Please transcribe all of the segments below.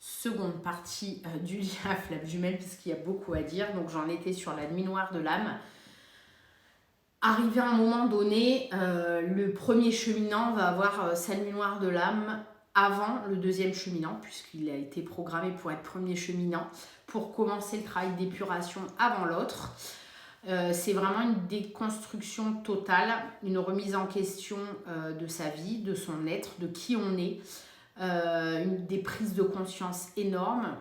seconde partie du lien flamme jumelle, puisqu'il y a beaucoup à dire. Donc j'en étais sur la nuit noire de l'âme. Arrivé à un moment donné, le premier cheminant va avoir sa nuit noire de l'âme avant le deuxième cheminant, puisqu'il a été programmé pour être premier cheminant, pour commencer le travail d'épuration avant l'autre. C'est vraiment une déconstruction totale, une remise en question de sa vie, de son être, de qui on est, des prises de conscience énormes,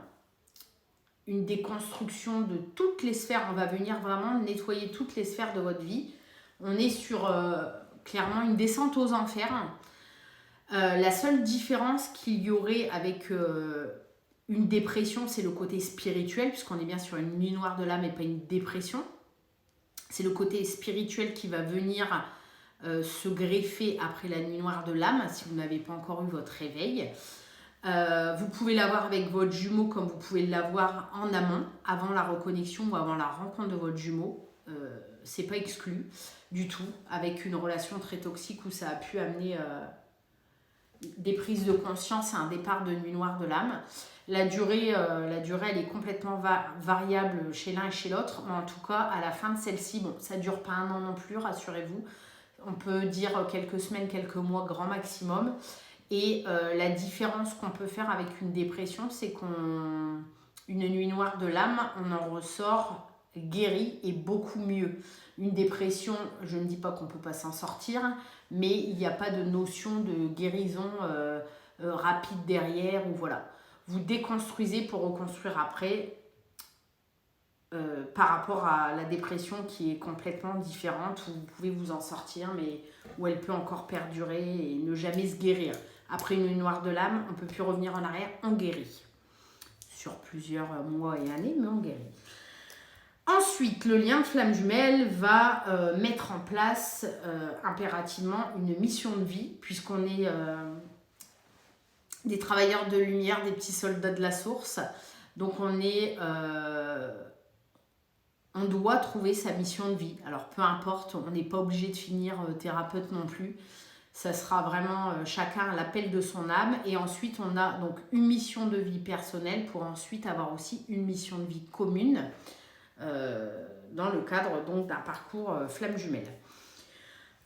une déconstruction de toutes les sphères. On va venir vraiment nettoyer toutes les sphères de votre vie. On est sur clairement une descente aux enfers. La seule différence qu'il y aurait avec une dépression, c'est le côté spirituel, puisqu'on est bien sur une nuit noire de l'âme et pas une dépression. C'est le côté spirituel qui va venir se greffer après la nuit noire de l'âme, si vous n'avez pas encore eu votre réveil. Vous pouvez l'avoir avec votre jumeau comme vous pouvez l'avoir en amont, avant la reconnexion ou avant la rencontre de votre jumeau. C'est pas exclu du tout, avec une relation très toxique où ça a pu amener des prises de conscience à un départ de nuit noire de l'âme. La durée, elle est complètement variable chez l'un et chez l'autre, mais en tout cas, à la fin de celle-ci, bon, ça ne dure pas 1 an non plus, rassurez-vous. On peut dire quelques semaines, quelques mois, grand maximum. Et la différence qu'on peut faire avec une dépression, c'est qu'une nuit noire de l'âme, on en ressort guéri et beaucoup mieux. Une dépression, je ne dis pas qu'on ne peut pas s'en sortir, mais il n'y a pas de notion de guérison rapide derrière, ou voilà. Vous déconstruisez pour reconstruire après, par rapport à la dépression qui est complètement différente, où vous pouvez vous en sortir, mais où elle peut encore perdurer et ne jamais se guérir. Après une nuit noire de l'âme, on ne peut plus revenir en arrière, on guérit. Sur plusieurs mois et années, mais on guérit. Ensuite, le lien de flamme jumelle va mettre en place impérativement une mission de vie, puisqu'on est des travailleurs de lumière, des petits soldats de la source. Donc on doit trouver sa mission de vie. Alors peu importe, on n'est pas obligé de finir thérapeute non plus. Ça sera vraiment chacun à l'appel de son âme. Et ensuite, on a donc une mission de vie personnelle pour ensuite avoir aussi une mission de vie commune dans le cadre donc d'un parcours flamme jumelle.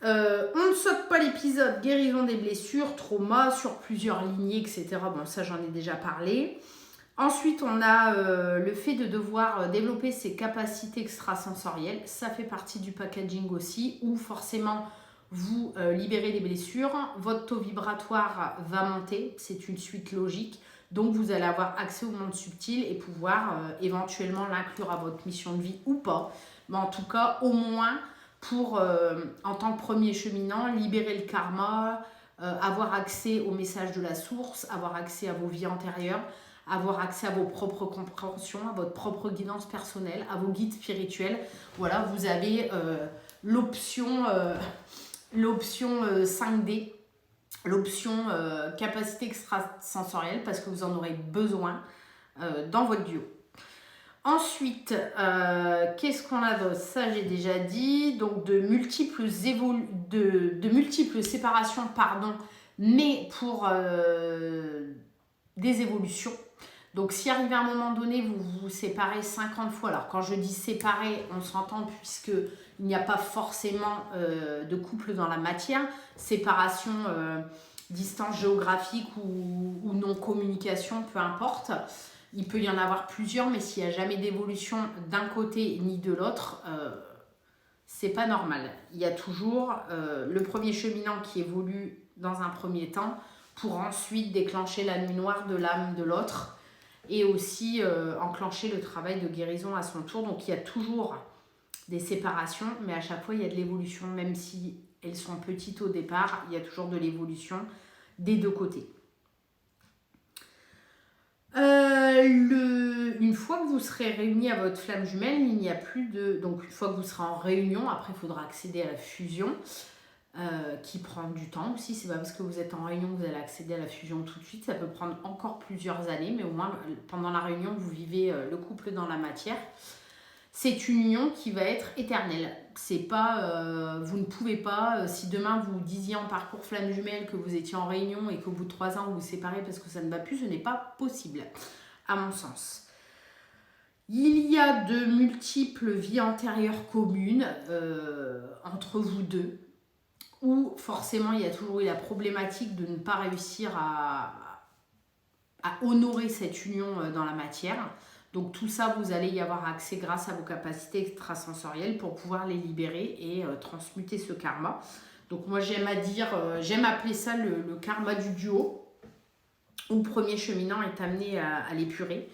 On ne saute pas l'épisode guérison des blessures, trauma sur plusieurs lignées, etc. Bon, ça j'en ai déjà parlé. Ensuite, on a le fait de devoir développer ses capacités extrasensorielles. Ça fait partie du packaging aussi, où forcément vous libérez des blessures. Votre taux vibratoire va monter, c'est une suite logique. Donc, vous allez avoir accès au monde subtil et pouvoir éventuellement l'inclure à votre mission de vie ou pas. Mais en tout cas, au moins, pour, en tant que premier cheminant, libérer le karma, avoir accès au message de la source, avoir accès à vos vies antérieures, avoir accès à vos propres compréhensions, à votre propre guidance personnelle, à vos guides spirituels. Voilà, vous avez l'option 5D, l'option capacité extrasensorielle, parce que vous en aurez besoin dans votre duo. Ensuite, qu'est-ce qu'on a d'autre? Ça, j'ai déjà dit. Donc, de multiples séparations, mais pour des évolutions. Donc, si arrivé à un moment donné, vous vous séparez 50 fois. Alors, quand je dis séparer, on s'entend puisqu'il n'y a pas forcément de couple dans la matière. Séparation, distance géographique ou non-communication, peu importe. Il peut y en avoir plusieurs, mais s'il n'y a jamais d'évolution d'un côté ni de l'autre, c'est pas normal. Il y a toujours le premier cheminant qui évolue dans un premier temps pour ensuite déclencher la nuit noire de l'âme de l'autre et aussi enclencher le travail de guérison à son tour. Donc il y a toujours des séparations, mais à chaque fois il y a de l'évolution, même si elles sont petites au départ, il y a toujours de l'évolution des deux côtés. Une fois que vous serez réunis à votre flamme jumelle, il n'y a plus de... Donc une fois que vous serez en réunion, après il faudra accéder à la fusion, qui prend du temps aussi. C'est pas parce que vous êtes en réunion que vous allez accéder à la fusion tout de suite. Ça peut prendre encore plusieurs années, mais au moins pendant la réunion, vous vivez le couple dans la matière. C'est une union qui va être éternelle. C'est pas, vous ne pouvez pas, si demain vous disiez en parcours flamme jumelle que vous étiez en réunion et qu'au bout de 3 ans vous vous séparez parce que ça ne va plus, ce n'est pas possible, à mon sens. Il y a de multiples vies antérieures communes entre vous deux, où forcément il y a toujours eu la problématique de ne pas réussir à honorer cette union dans la matière. Donc tout ça, vous allez y avoir accès grâce à vos capacités extrasensorielles pour pouvoir les libérer et transmuter ce karma. Donc moi j'aime appeler ça le karma du duo, où le premier cheminant est amené à l'épurer.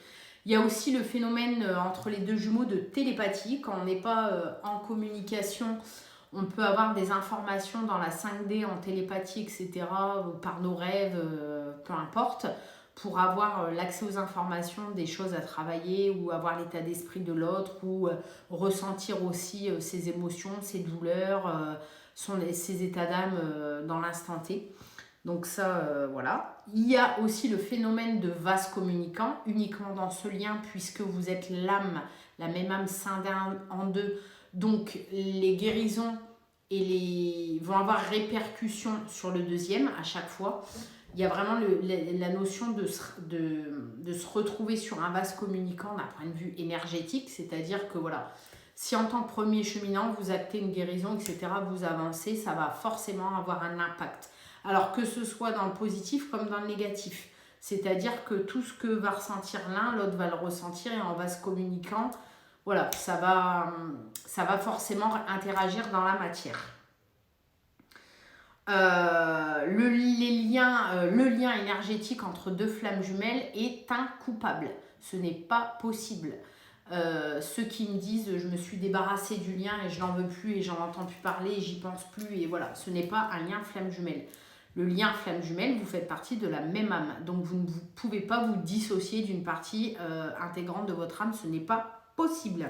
Il y a aussi le phénomène entre les deux jumeaux de télépathie. Quand on n'est pas en communication, on peut avoir des informations dans la 5D en télépathie, etc., par nos rêves, peu importe, pour avoir l'accès aux informations, des choses à travailler ou avoir l'état d'esprit de l'autre ou ressentir aussi ses émotions, ses douleurs, ses états d'âme dans l'instant T. Donc ça, voilà. Il y a aussi le phénomène de vase communicant, uniquement dans ce lien, puisque vous êtes l'âme, la même âme scindée en deux. Donc les guérisons vont avoir répercussion sur le deuxième à chaque fois. Il y a vraiment la notion de se retrouver sur un vase communicant d'un point de vue énergétique, c'est-à-dire que voilà, si en tant que premier cheminant, vous actez une guérison, etc., vous avancez, ça va forcément avoir un impact. Alors que ce soit dans le positif comme dans le négatif. C'est-à-dire que tout ce que va ressentir l'un, l'autre va le ressentir et en vase communicant, voilà, ça va forcément interagir dans la matière. Le lien énergétique entre deux flammes jumelles est incoupable. Ce n'est pas possible. Ceux qui me disent je me suis débarrassée du lien et je n'en veux plus et j'en entends plus parler et j'y pense plus et voilà, ce n'est pas un lien flamme jumelle. Le lien flamme jumelle, vous faites partie de la même âme, donc vous ne pouvez pas vous dissocier d'une partie intégrante de votre âme, ce n'est pas possible.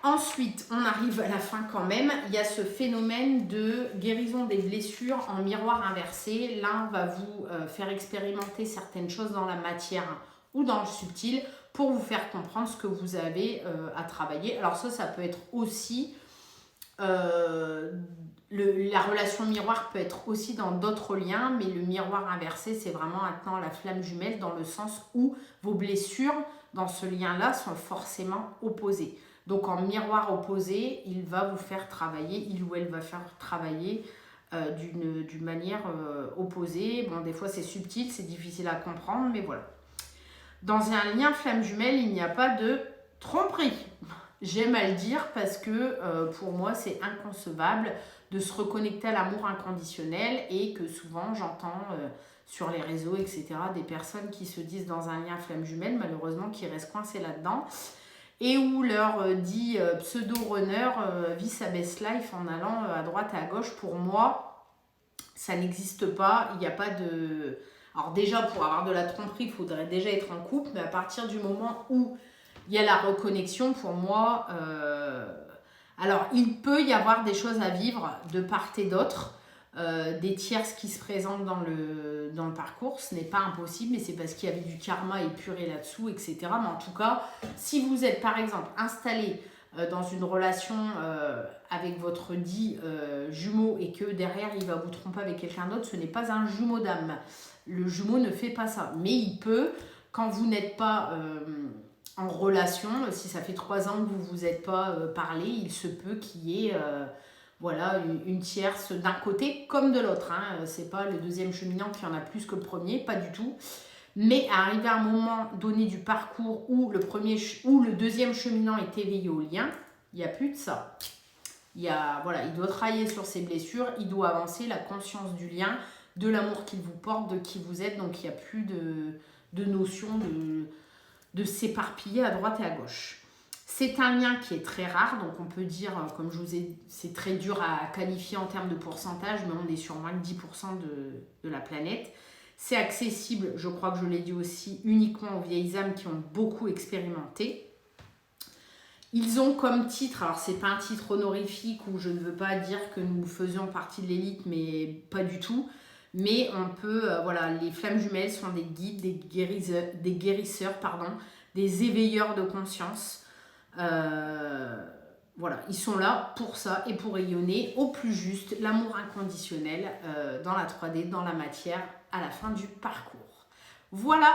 Ensuite, on arrive à la fin quand même, il y a ce phénomène de guérison des blessures en miroir inversé. L'un va vous faire expérimenter certaines choses dans la matière ou dans le subtil pour vous faire comprendre ce que vous avez à travailler. Alors ça peut être aussi, la relation miroir peut être aussi dans d'autres liens, mais le miroir inversé, c'est vraiment maintenant la flamme jumelle dans le sens où vos blessures dans ce lien-là sont forcément opposées. Donc en miroir opposé, il va vous faire travailler, il ou elle va faire travailler d'une manière opposée. Bon, des fois c'est subtil, c'est difficile à comprendre, mais voilà. Dans un lien flamme jumelle, il n'y a pas de tromperie. J'aime à le dire parce que pour moi c'est inconcevable de se reconnecter à l'amour inconditionnel et que souvent j'entends sur les réseaux, etc., des personnes qui se disent dans un lien flamme jumelle, malheureusement qui restent coincées là-dedans, et où leur dit pseudo-runner vit sa best life en allant à droite et à gauche. Pour moi, ça n'existe pas. Il n'y a pas de... Alors déjà, pour avoir de la tromperie, il faudrait déjà être en couple, mais à partir du moment où il y a la reconnexion, pour moi... Alors, il peut y avoir des choses à vivre de part et d'autre, des tierces qui se présentent dans le parcours, ce n'est pas impossible, mais c'est parce qu'il y avait du karma épuré là-dessous, etc. Mais en tout cas, si vous êtes par exemple installé dans une relation avec votre dit jumeau et que derrière il va vous tromper avec quelqu'un d'autre, ce n'est pas un jumeau d'âme. Le jumeau ne fait pas ça, mais il peut, quand vous n'êtes pas en relation, si ça fait 3 ans que vous ne vous êtes pas parlé, il se peut qu'il y ait... voilà, une tierce d'un côté comme de l'autre. Hein. C'est pas le deuxième cheminant qui en a plus que le premier, pas du tout. Mais arrivé à un moment donné du parcours où le deuxième cheminant est éveillé au lien, il n'y a plus de ça. Il doit travailler sur ses blessures, il doit avancer, la conscience du lien, de l'amour qu'il vous porte, de qui vous êtes. Donc il n'y a plus de notion de s'éparpiller à droite et à gauche. C'est un lien qui est très rare, donc on peut dire, comme je vous ai dit, c'est très dur à qualifier en termes de pourcentage, mais on est sur moins de 10% de la planète. C'est accessible, je crois que je l'ai dit aussi, uniquement aux vieilles âmes qui ont beaucoup expérimenté. Ils ont comme titre, alors c'est pas un titre honorifique où je ne veux pas dire que nous faisions partie de l'élite, mais pas du tout. Mais on peut, les flammes jumelles sont des guides, des guérisseurs, des éveilleurs de conscience. Voilà, ils sont là pour ça et pour rayonner au plus juste l'amour inconditionnel dans la 3D, dans la matière, à la fin du parcours. Voilà.